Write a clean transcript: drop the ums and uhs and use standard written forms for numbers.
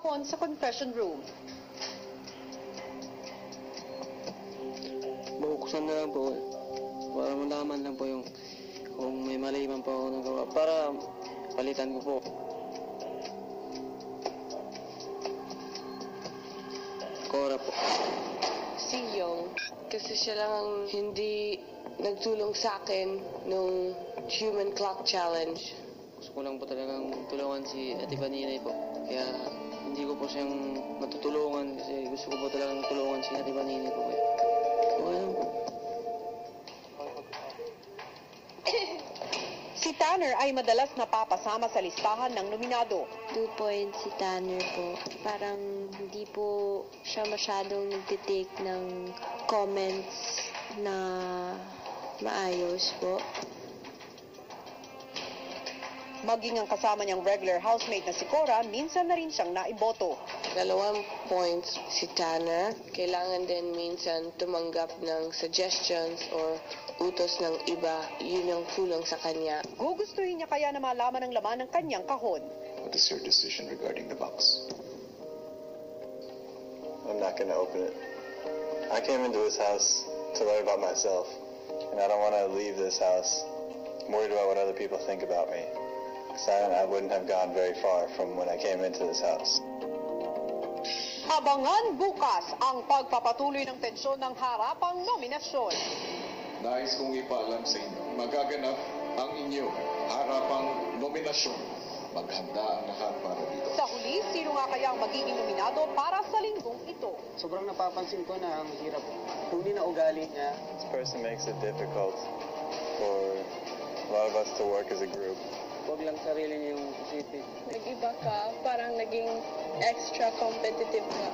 kahapon sa confession room. Bubuksan na lang po para malaman lang po yung kung may mali man po ako nagawa para palitan ko po. Cora po. Si Yong, kasi siya lang ang hindi nagtulong sa akin nung Human Clock Challenge. Gusto ko lang po talagang tulungan si Ate Baninay po. Kaya hindi ko po siyang matutulungan kasi gusto ko po talagang tulungan si Ate Baninay po. Okay lang po. Si Tanner ay madalas napapasama sa listahan ng nominado. 2 points si Tanner po. Parang hindi po siya masyadong nagtitake ng comments na maayos po. Maging ang kasama niyang regular housemate na si Cora, minsan na rin siyang naiboto. 2 points si Tanner. Kailangan din minsan tumanggap ng suggestions or utos ng iba. Yun ang tulong sa kanya. Gugustuhin niya kaya na malaman ang laman ng kanyang kahon. What is your decision regarding the box? I'm not going to open it. I came into this house to learn about myself, and I don't want to leave this house. I'm worried about what other people think about me. Because I wouldn't have gone very far from when I came into this house. Abangan bukas ang pagpapatuloy ng tensyon ng harapang nominasyon. Nais kong ipaalam sa inyo, magaganap ang inyong harapang nominasyon. Maghanda ang lahat para dito. Sa huli, sino nga kaya ang magiging nominado para sa linggong ito? Sobrang napapansin ko na ang hirap. Tunay na ugali niya. This person makes it difficult for a lot of us to work as a group. Huwag lang sarili niya yung isipin. Nag-iba ka, parang naging extra competitive ka.